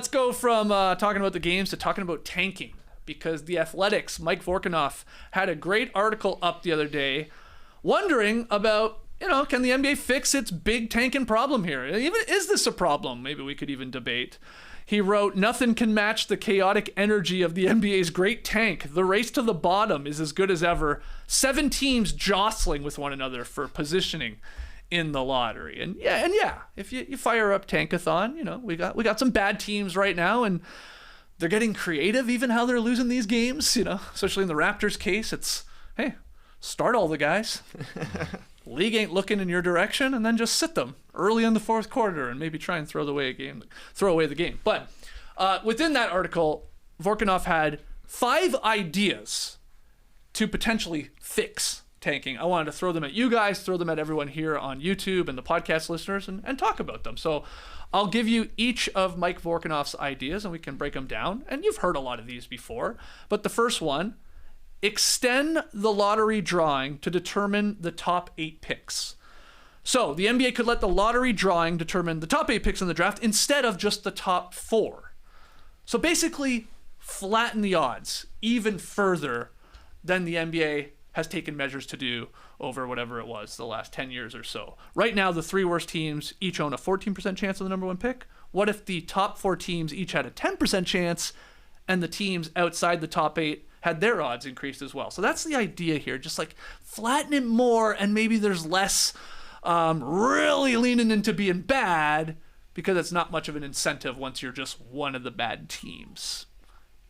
let's go from talking about the games to talking about tanking, because the Athletics, Mike Vorkunov, had a great article up the other day wondering about, can the NBA fix its big tanking problem here? Even is this a problem? Maybe we could even debate. He wrote, "Nothing can match the chaotic energy of the NBA's great tank. The race to the bottom is as good as ever. 7 teams jostling with one another for positioning in the lottery." And yeah, if you fire up Tankathon, we got some bad teams right now, and they're getting creative even how they're losing these games, especially in the Raptors case. It's, hey, start all the guys. League ain't looking in your direction, and then just sit them early in the fourth quarter and maybe try and throw away the game. But within that article, Vorkunov had 5 ideas to potentially fix tanking. I wanted to throw them at you guys, throw them at everyone here on YouTube and the podcast listeners, and talk about them. So I'll give you each of Mike Vorkunov's ideas, and we can break them down. And you've heard a lot of these before. But the first one, extend the lottery drawing to determine the top 8 picks. So the NBA could let the lottery drawing determine the top 8 picks in the draft instead of just the top 4. So basically flatten the odds even further than the NBA has taken measures to do over whatever it was, the last 10 years or so. Right now, the 3 worst teams each own a 14% chance of the number 1 pick. What if the top 4 teams each had a 10% chance, and the teams outside the top 8 had their odds increased as well? So that's the idea here. Just like flatten it more, and maybe there's less really leaning into being bad, because it's not much of an incentive once you're just one of the bad teams.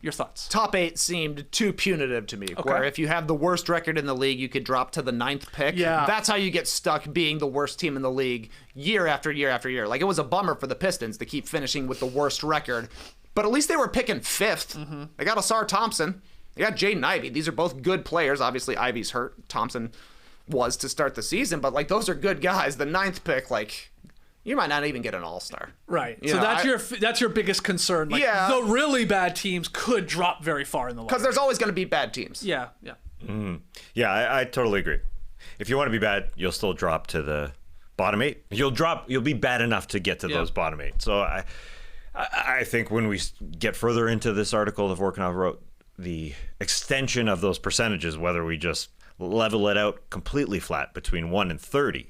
Your thoughts? Top 8 seemed too punitive to me. Okay. Where if you have the worst record in the league, you could drop to the 9th pick. Yeah. That's how you get stuck being the worst team in the league year after year after year. Like, it was a bummer for the Pistons to keep finishing with the worst record, but at least they were picking 5th. Mm-hmm. They got Asar Thompson. They got Jaden Ivey. These are both good players. Obviously, Ivey's hurt. Thompson was to start the season, but those are good guys. The 9th pick, you might not even get an all-star. Right. So that's your biggest concern. The really bad teams could drop very far in the lottery. Because there's always going to be bad teams. Yeah. Mm-hmm. Yeah, I totally agree. If you want to be bad, you'll still drop to the bottom 8. You'll be bad enough to get to those bottom 8. So I think when we get further into this article that Vorkunov wrote, the extension of those percentages, whether we just level it out completely flat between 1 and 30,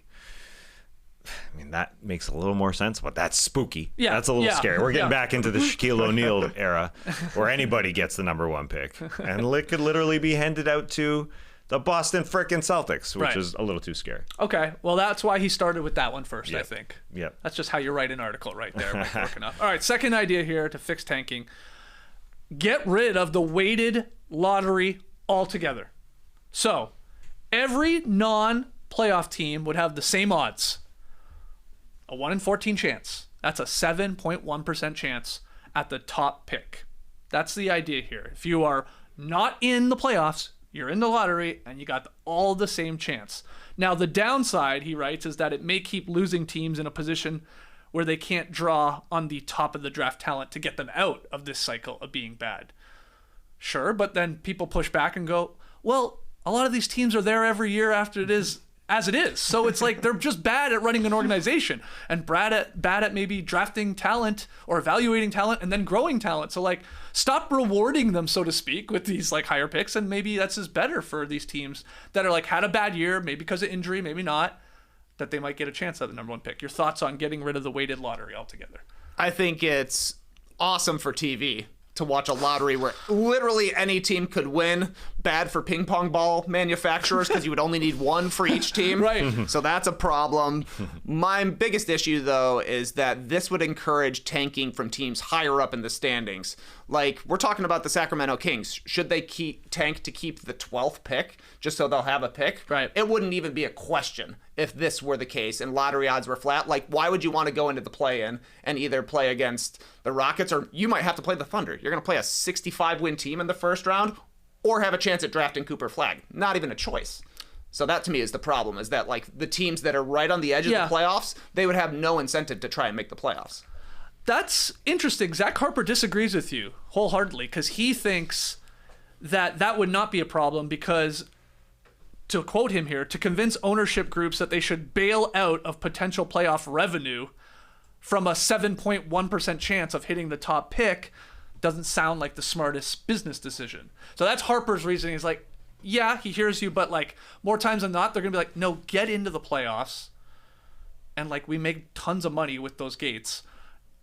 I mean, that makes a little more sense, but that's spooky. Yeah, that's a little scary. We're getting back into the Shaquille O'Neal era where anybody gets the number 1 pick. And it could literally be handed out to the Boston frickin' Celtics, which is a little too scary. Okay, well, that's why he started with that one first, Yep. I think. Yep. That's just how you write an article right there. All right, second idea here to fix tanking. Get rid of the weighted lottery altogether. So every non-playoff team would have the same odds. A 1 in 14 chance. That's a 7.1% chance at the top pick. That's the idea here. If you are not in the playoffs, you're in the lottery, and you got all the same chance. Now, the downside, he writes, is that it may keep losing teams in a position where they can't draw on the top of the draft talent to get them out of this cycle of being bad. Sure, but then people push back and go, well, a lot of these teams are there every year after it is as it is. So it's like they're just bad at running an organization and bad at maybe drafting talent or evaluating talent and then growing talent. So stop rewarding them, so to speak, with these higher picks, and maybe that's just better for these teams that are had a bad year, maybe because of injury, maybe not, that they might get a chance at the number 1 pick. Your thoughts on getting rid of the weighted lottery altogether? I think it's awesome for TV to watch a lottery where literally any team could win. Bad for ping pong ball manufacturers because you would only need 1 for each team. Right. So that's a problem. My biggest issue, though, is that this would encourage tanking from teams higher up in the standings. We're talking about the Sacramento Kings. Should they tank to keep the 12th pick just so they'll have a pick? Right. It wouldn't even be a question if this were the case and lottery odds were flat. Why would you want to go into the play-in and either play against the Rockets, or you might have to play the Thunder? You're going to play a 65-win team in the first round or have a chance at drafting Cooper Flagg. Not even a choice. So that, to me, is the problem, is that the teams that are right on the edge of the playoffs, they would have no incentive to try and make the playoffs. That's interesting. Zach Harper disagrees with you wholeheartedly because he thinks that would not be a problem because, to quote him here, to convince ownership groups that they should bail out of potential playoff revenue from a 7.1% chance of hitting the top pick doesn't sound like the smartest business decision. So that's Harper's reasoning. He's like, yeah, he hears you, but like more times than not, they're going to be like, no, get into the playoffs. And like we make tons of money with those gates.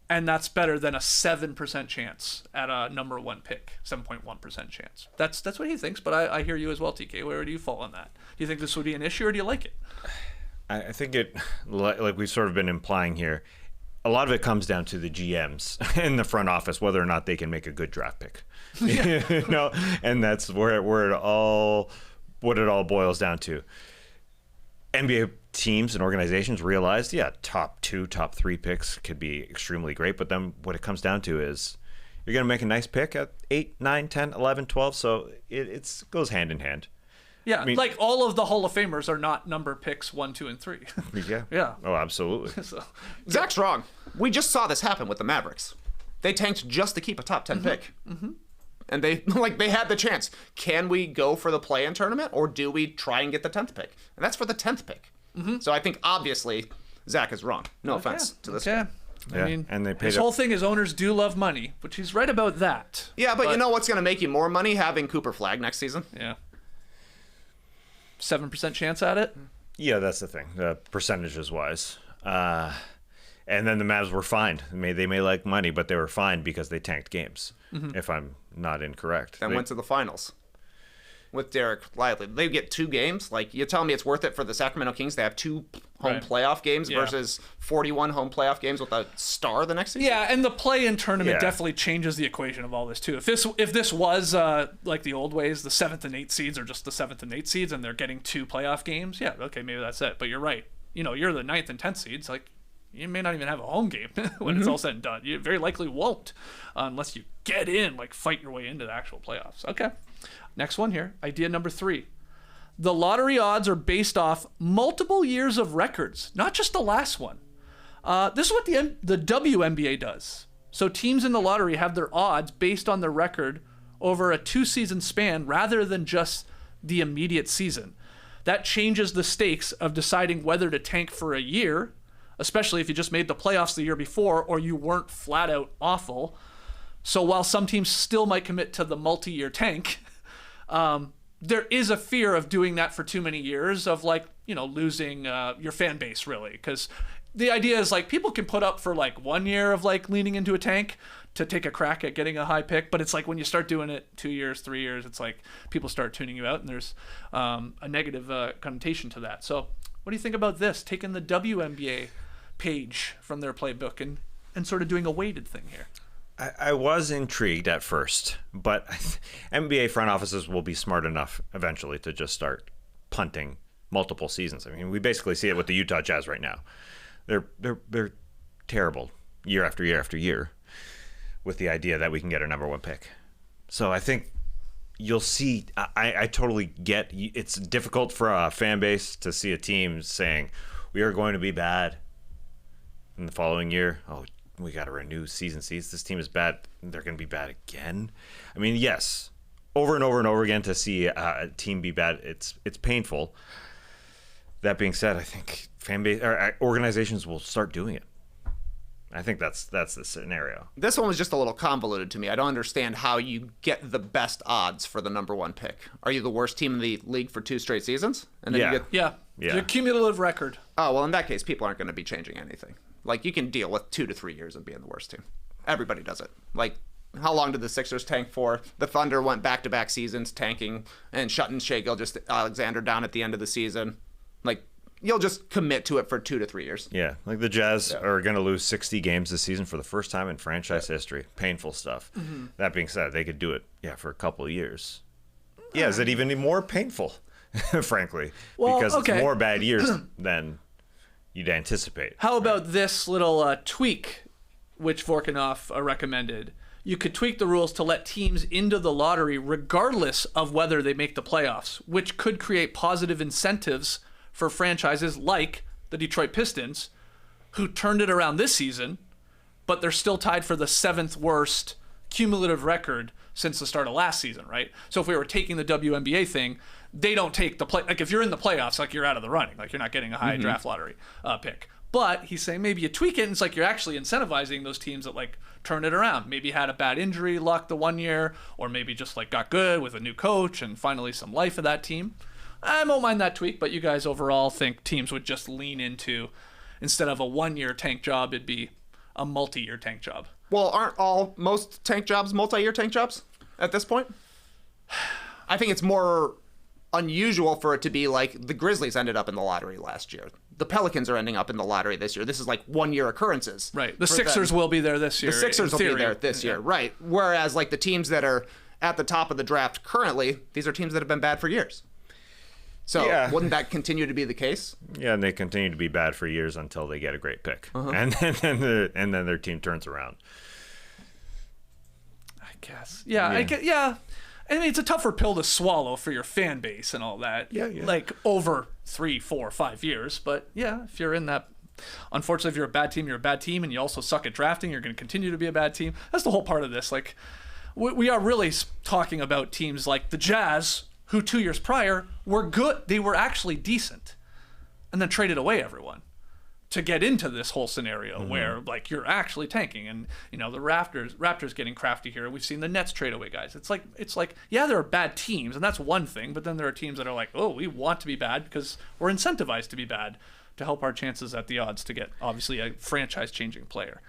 And that's better than a 7% chance at a number one pick, 7.1% chance. That's what he thinks, but I hear you as well, TK. Where do you fall on that? Do you think this would be an issue, or do you like it? I think it, like we've sort of been implying here, a lot of it comes down to the GMs in the front office, whether or not they can make a good draft pick. Yeah. You know, and that's what it all boils down to. NBA teams and organizations realized, top 2, top 3 picks could be extremely great, but then what it comes down to is you're going to make a nice pick at 8, 9, 10, 11, 12, so it goes hand in hand. Yeah, I mean, like all of the Hall of Famers are not number picks 1, 2, and 3. Yeah. Yeah. Oh, absolutely. So, Zach's wrong. We just saw this happen with the Mavericks. They tanked just to keep a top 10 pick. Mm-hmm. And they had the chance. Can we go for the play-in tournament, or do we try and get the 10th pick? And that's for the 10th pick. Mm-hmm. So I think obviously Zach is wrong. No offense to this guy. Yeah, I mean, and they paid his whole thing is owners do love money, which he's right about that. Yeah, but you know what's going to make you more money? Having Cooper Flagg next season. Yeah. 7% chance at it? Yeah, that's the thing, percentages wise. And then the Mavs were fined. They may like money, but they were fined because they tanked games, if I'm not incorrect. And went to the finals with Derek Lively. They get 2 games. Like, you're telling me it's worth it for the Sacramento Kings to have 2 home playoff games versus 41 home playoff games with a star the next season? Yeah, and the play-in tournament definitely changes the equation of all this too. If this was like the old ways, the 7th and 8th seeds are just the 7th and 8th seeds, and they're getting 2 playoff games, yeah, okay, maybe that's it. But you're right. You know, you're the 9th and 10th seeds. Like, you may not even have a home game when it's all said and done. You very likely won't unless you get in, like fight your way into the actual playoffs. Okay. Next one here. Idea number 3. The lottery odds are based off multiple years of records, not just the last one. This is what the WNBA does. So teams in the lottery have their odds based on their record over a 2-season span rather than just the immediate season. That changes the stakes of deciding whether to tank for a year, especially if you just made the playoffs the year before or you weren't flat out awful. So while some teams still might commit to the multi-year tank, there is a fear of doing that for too many years, of like, you know, losing your fan base, really. Because the idea is like people can put up for like 1 year of like leaning into a tank to take a crack at getting a high pick, but it's like when you start doing it 2 years, 3 years, it's like people start tuning you out, and there's a negative connotation to that. So what do you think about this? Taking the WNBA page from their playbook and sort of doing a weighted thing here. I was intrigued at first, but NBA front offices will be smart enough eventually to just start punting multiple seasons. I mean, we basically see it with the Utah Jazz right now. They're terrible year after year after year with the idea that we can get a number 1 pick. So I think you'll see. I totally get it's difficult for a fan base to see a team saying we are going to be bad in the following year. Oh, we got to renew season seats. This team is bad. They're going to be bad again. I mean, yes, over and over and over again to see a team be bad, it's painful. That being said, I think fan base or organizations will start doing it. I think that's the scenario. This one was just a little convoluted to me. I don't understand how you get the best odds for the number 1 pick. Are you the worst team in the league for 2 straight seasons? And then you get... Your cumulative record. Oh, well, in that case, people aren't going to be changing anything. Like, you can deal with 2 to 3 years of being the worst team. Everybody does it. Like, how long did the Sixers tank for? The Thunder went back-to-back seasons tanking and shutting Shai Gilgeous-Alexander down at the end of the season. Like, you'll just commit to it for 2 to 3 years. Yeah, like the Jazz are going to lose 60 games this season for the first time in franchise history. Painful stuff. Mm-hmm. That being said, they could do it, for a couple of years. Yeah, is it even more painful, frankly? Well, because it's more bad years than you'd anticipate. How about this little tweak, which Vorkunov recommended? You could tweak the rules to let teams into the lottery regardless of whether they make the playoffs, which could create positive incentives for franchises like the Detroit Pistons, who turned it around this season, but they're still tied for the 7th worst cumulative record since the start of last season, right? So if we were taking the WNBA thing, they don't take the play. Like if you're in the playoffs, like you're out of the running, like you're not getting a high draft lottery pick. But he's saying maybe you tweak it, and it's like you're actually incentivizing those teams that like turn it around. Maybe had a bad injury luck the one year, or maybe just like got good with a new coach and finally some life of that team. I won't mind that tweak, but you guys overall think teams would just lean into, instead of a 1-year tank job, it'd be a multi-year tank job. Well, aren't most tank jobs multi-year tank jobs at this point? I think it's more unusual for it to be like the Grizzlies ended up in the lottery last year. The Pelicans are ending up in the lottery this year. This is like 1-year occurrences. Right. The Sixers will be there this year. The Sixers will be there this year. Right. Whereas like the teams that are at the top of the draft currently, these are teams that have been bad for years. So wouldn't that continue to be the case? Yeah, and they continue to be bad for years until they get a great pick. And then their team turns around. I guess. Yeah. I mean, it's a tougher pill to swallow for your fan base and all that. Yeah. Like over 3, 4, 5 years. But yeah, if you're in that, unfortunately, if you're a bad team, you're a bad team, and you also suck at drafting, you're going to continue to be a bad team. That's the whole part of this. Like, we are really talking about teams like the Jazz, who 2 years prior were good. They were actually decent, and then traded away everyone to get into this whole scenario where like you're actually tanking. And you know, the Raptors getting crafty here. We've seen the Nets trade away guys. It's like yeah, there are bad teams, and that's one thing, but then there are teams that are like, oh, we want to be bad because we're incentivized to be bad to help our chances at the odds to get obviously a franchise changing player.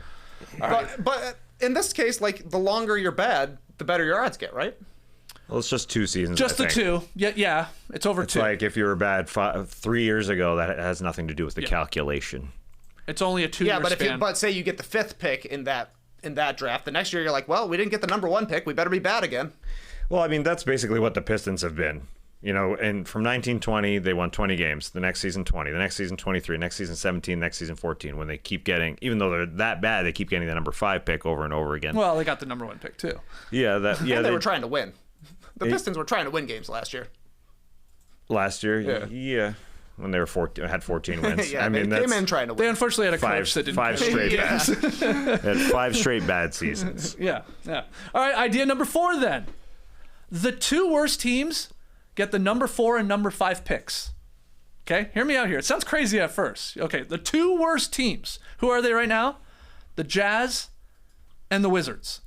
But in this case, like the longer you're bad, the better your odds get, right? Well, it's just 2 seasons. Just the 2. Yeah. It's over 2. Like if you were bad 3 years ago, that has nothing to do with the calculation. It's only a 2-year span. But say you get the 5th pick in that draft, the next year you're like, well, we didn't get the number 1 pick. We better be bad again. Well, I mean, that's basically what the Pistons have been. You know, and from 1920, they won 20 games. The next season, 20. The next season, 23. Next season, 17. Next season, 14. When they keep getting, even though they're that bad, they keep getting the number 5 pick over and over again. Well, they got the number 1 pick too. Yeah, and they were trying to win. The Pistons were trying to win games last year. Last year, yeah. When they were had 14 wins. I mean, they came in trying to win. They unfortunately had a coach that didn't. 5 straight games. They had 5 straight bad seasons. Yeah. All right, idea number 4 then. The 2 worst teams get the number 4 and number 5 picks. Okay, hear me out here. It sounds crazy at first. Okay, the 2 worst teams. Who are they right now? The Jazz and the Wizards.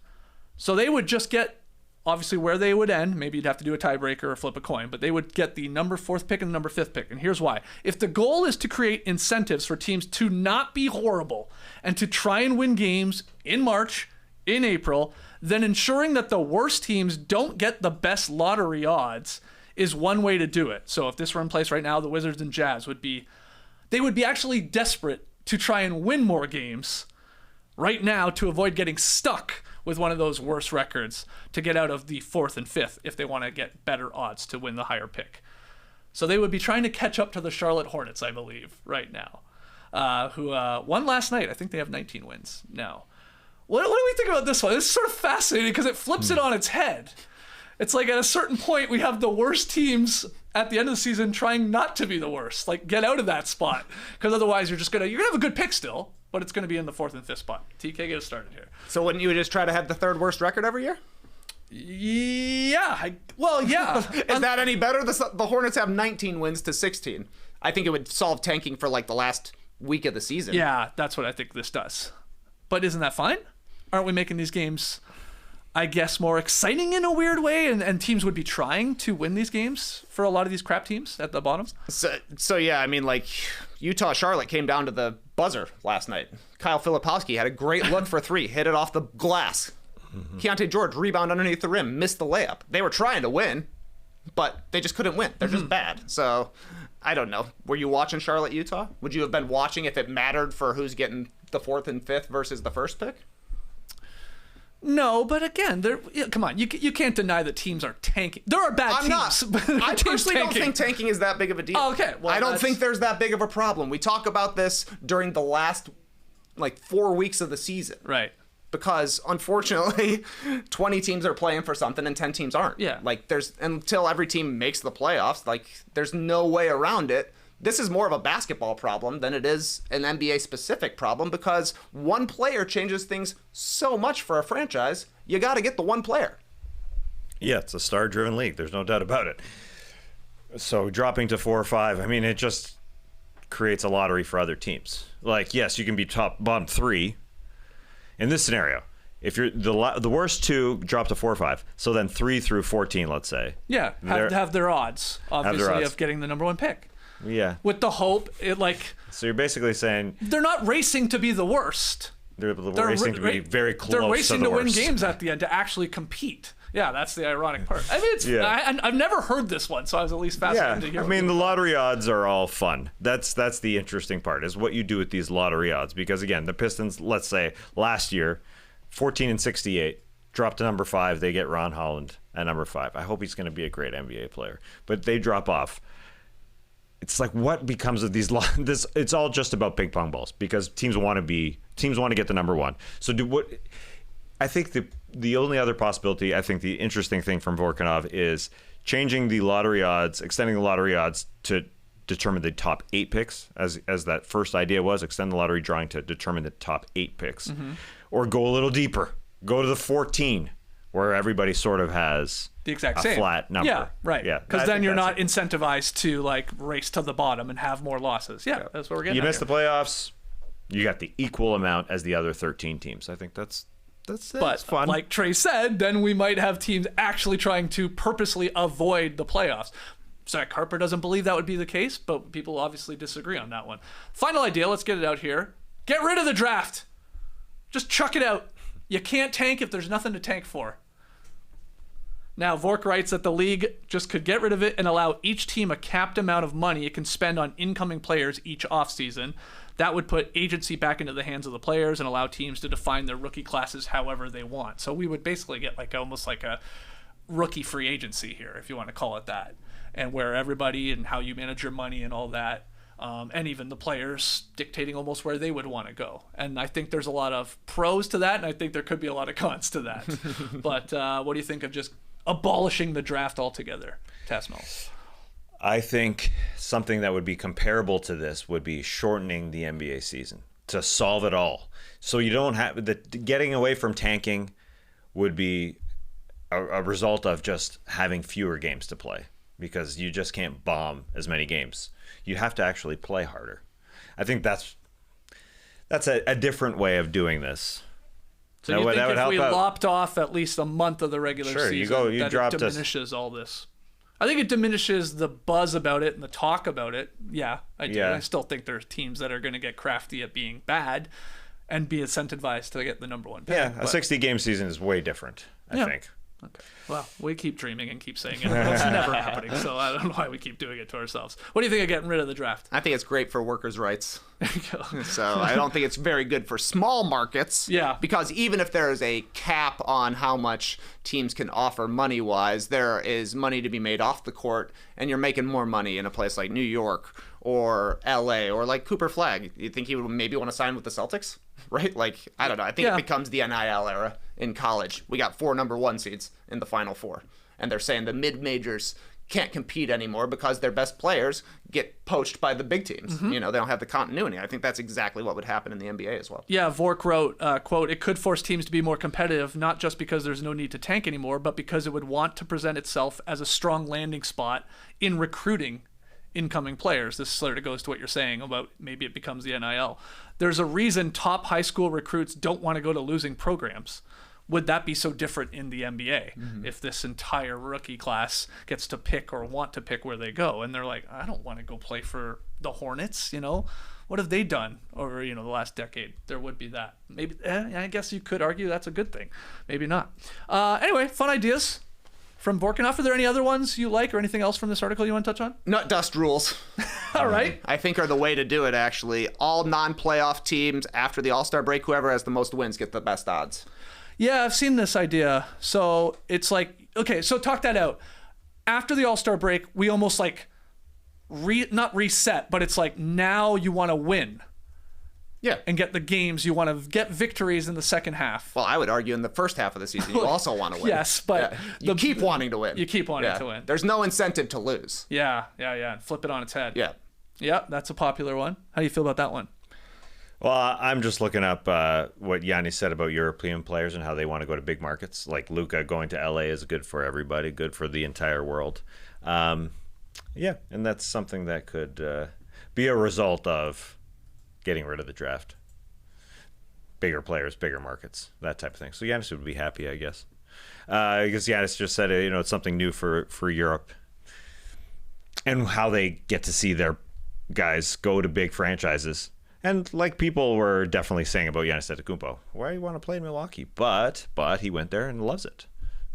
So they would just get, obviously, where they would end. Maybe you'd have to do a tiebreaker or flip a coin, but they would get the number 4th pick and the number 5th pick. And here's why. If the goal is to create incentives for teams to not be horrible and to try and win games in March, in April, then ensuring that the worst teams don't get the best lottery odds is one way to do it. So if this were in place right now, the Wizards and Jazz would be actually desperate to try and win more games right now to avoid getting stuck with one of those worst records to get out of the 4th and 5th if they want to get better odds to win the higher pick. So they would be trying to catch up to the Charlotte Hornets, I believe, right now, who won last night. I think they have 19 wins now. What do we think about this one? It's sort of fascinating because it flips it on its head. It's like at a certain point, we have the worst teams at the end of the season trying not to be the worst. Like, get out of that spot. Because otherwise, you're going to have a good pick still, but it's going to be in the 4th and 5th spot. TK, get us started here. So wouldn't you just try to have the 3rd worst record every year? Yeah. Is that any better? The Hornets have 19 wins to 16. I think it would solve tanking for like the last week of the season. Yeah, that's what I think this does. But isn't that fine? Aren't we making these games, I guess, more exciting in a weird way, and teams would be trying to win these games for a lot of these crap teams at the bottom? So yeah, I mean, like, Utah-Charlotte came down to the buzzer last night. Kyle Filipowski had a great look for 3, hit it off the glass. Keontae George rebound underneath the rim, missed the layup. They were trying to win, but they just couldn't win. They're just bad. So I don't know. Were you watching Charlotte-Utah? Would you have been watching if it mattered for who's getting the 4th and 5th versus the 1st pick? No, but again, come on, you can't deny that teams are tanking. There are bad teams. I personally don't think tanking is that big of a deal. Oh, okay, well, I don't think there's that big of a problem. We talk about this during the last 4 weeks of the season, right? Because unfortunately, 20 teams are playing for something and 10 teams aren't. Yeah. Until every team makes the playoffs, there's no way around it. This is more of a basketball problem than it is an NBA specific problem because one player changes things so much for a franchise. You got to get the one player. Yeah, it's a star-driven league. There's no doubt about it. So dropping to 4 or 5, I mean, it just creates a lottery for other teams. Like, yes, you can be bottom 3 in this scenario. If you're the worst 2 drop to 4 or 5, so then 3 through 14, let's say. Yeah, have their odds, obviously, of getting the number 1 pick. Yeah. With the hope, So you're basically saying they're not racing to be the worst. They're racing to be very close. They're racing to win worst. games at the end to actually compete. Yeah, that's the ironic part. I mean, I've never heard this one, so I was at least fascinated to hear. I mean, the lottery odds are all fun. That's the interesting part, is what you do with these lottery odds. Because again, the Pistons, let's say last year, 14-68, dropped to number 5. They get Ron Holland at number 5. I hope he's going to be a great NBA player, but they drop off. It's like, what becomes of these? It's all just about ping pong balls, because teams want to get the number 1. So I think the only other possibility, I think the interesting thing from Vorkunov is changing the lottery odds, extending the lottery odds to determine the top 8 picks, as that first idea was, extend the lottery drawing to determine the top 8 picks, or go a little deeper, go to the 14, where everybody sort of has the exact same flat number. Yeah, right. Yeah, because then you're not incentivized to race to the bottom and have more losses. Yeah, that's what we're getting. You miss the playoffs, you got the equal amount as the other 13 teams. I think that's fun. Like Trey said, then we might have teams actually trying to purposely avoid the playoffs. Zach Harper doesn't believe that would be the case, but people obviously disagree on that one. Final idea, let's get it out here. Get rid of the draft. Just chuck it out. You can't tank if there's nothing to tank for. Now, Vork writes that the league just could get rid of it and allow each team a capped amount of money it can spend on incoming players each offseason. That would put agency back into the hands of the players and allow teams to define their rookie classes however they want. So we would basically get almost like a rookie free agency here, if you want to call it that, and where everybody and how you manage your money and all that, and even the players dictating almost where they would want to go. And I think there's a lot of pros to that, and I think there could be a lot of cons to that. But what do you think of just abolishing the draft altogether, Tasmel? I think something that would be comparable to this would be shortening the NBA season to solve it all. So you don't have getting away from tanking would be a result of just having fewer games to play, because you just can't bomb as many games. You have to actually play harder. I think that's a different way of doing this. So you think if we lopped off at least a month of the regular season, that it diminishes all this? I think it diminishes the buzz about it and the talk about it. Yeah, I do. Yeah. I still think there's teams that are going to get crafty at being bad and be incentivized to get the number 1 pick. Yeah, a 60-game season is way different, I think. Okay. Well, we keep dreaming and keep saying it. It's never happening, so I don't know why we keep doing it to ourselves. What do you think of getting rid of the draft? I think it's great for workers' rights. So I don't think it's very good for small markets. Yeah. Because even if there is a cap on how much teams can offer money-wise, there is money to be made off the court, and you're making more money in a place like New York or LA or like Cooper Flagg. You think he would maybe want to sign with the Celtics? Right? I don't know. I think it becomes the NIL era in college. We got 4 number 1 seeds in the Final Four. And they're saying the mid-majors can't compete anymore because their best players get poached by the big teams. They don't have the continuity. I think that's exactly what would happen in the NBA as well. Yeah, Vork wrote, quote, "It could force teams to be more competitive, not just because there's no need to tank anymore, but because it would want to present itself as a strong landing spot in recruiting incoming players." This sort of goes to what you're saying about maybe it becomes the NIL. There's a reason top high school recruits don't want to go to losing programs. Would that be so different in the NBA if this entire rookie class gets to pick or want to pick where they go? And they're like, I don't want to go play for the Hornets, What have they done over, the last decade? There would be that. Maybe, I guess you could argue that's a good thing. Maybe not. Anyway, fun ideas from Vorkunov. Are there any other ones you like or anything else from this article you want to touch on? Nut dust rules. All right. I think are the way to do it, actually. All non-playoff teams after the All-Star break, whoever has the most wins get the best odds. Yeah, I've seen this idea. So it's like, okay, so talk that out. After the All-Star break, we almost not reset, but it's like now you want to win. Yeah. And get the games. You want to get victories in the second half. Well, I would argue in the first half of the season, you also want to win. Yes, but you keep wanting to win. You keep wanting to win. There's no incentive to lose. Yeah. Flip it on its head. Yeah. Yeah, that's a popular one. How do you feel about that one? Well, I'm just looking up what Yanni said about European players and how they want to go to big markets. Like Luka going to LA is good for everybody, good for the entire world. And that's something that could be a result of getting rid of the draft. Bigger players, bigger markets, that type of thing. So Giannis would be happy, I guess. Because Giannis just said, it's something new for Europe. And how they get to see their guys go to big franchises. And like people were definitely saying about Giannis Antetokounmpo, why do you want to play in Milwaukee? But he went there and loves it.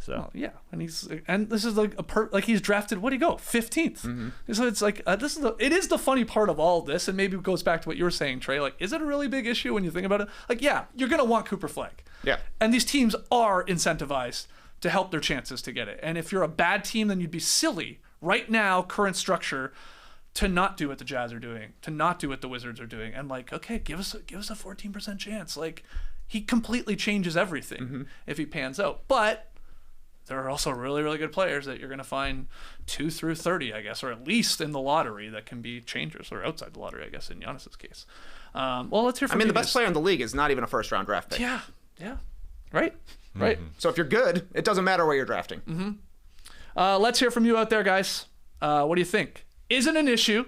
So yeah, and this is like he's drafted. What do you go 15th? So it's like it is the funny part of all of this, and maybe it goes back to what you were saying, Trey. Like, is it a really big issue when you think about it? Like, yeah, you're gonna want Cooper Flag. Yeah, and these teams are incentivized to help their chances to get it. And if you're a bad team, then you'd be silly right now, current structure, to not do what the Jazz are doing, to not do what the Wizards are doing, and like, okay, give us a 14% chance. Like, he completely changes everything if he pans out, but. There are also really, really good players that you're going to find 2 through 30, I guess, or at least in the lottery that can be changers, or outside the lottery, I guess, in Giannis's case. Well, let's hear from the best player in the league is not even a first-round draft pick. Yeah, right. So if you're good, it doesn't matter where you're drafting. Let's hear from you out there, guys. What do you think? Is it an issue?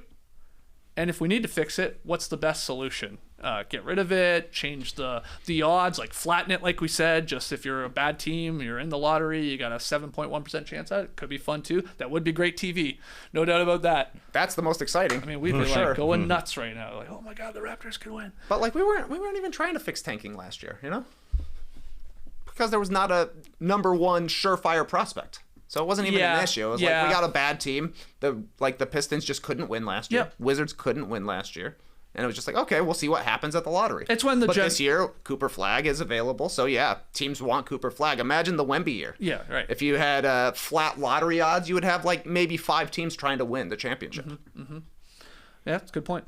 And if we need to fix it, what's the best solution? Get rid of it, change the odds, like flatten it, like we said. Just if you're a bad team, you're in the lottery, you got a 7.1% chance at it. Could be fun too. That would be great TV, no doubt about that. That's the most exciting. I mean, we'd be like going nuts right now, like, oh my god, the Raptors could win. But like we weren't even trying to fix tanking last year, because there was not a number one surefire prospect. So it wasn't even an issue. It was like, we got a bad team. The Pistons just couldn't win last year. Yep. Wizards couldn't win last year. And it was just like, okay, we'll see what happens at the lottery. It's when but this year, Cooper Flag is available. So yeah, teams want Cooper Flag. Imagine the Wemby year. Yeah, right. If you had flat lottery odds, you would have like maybe 5 teams trying to win the championship. Yeah, that's a good point.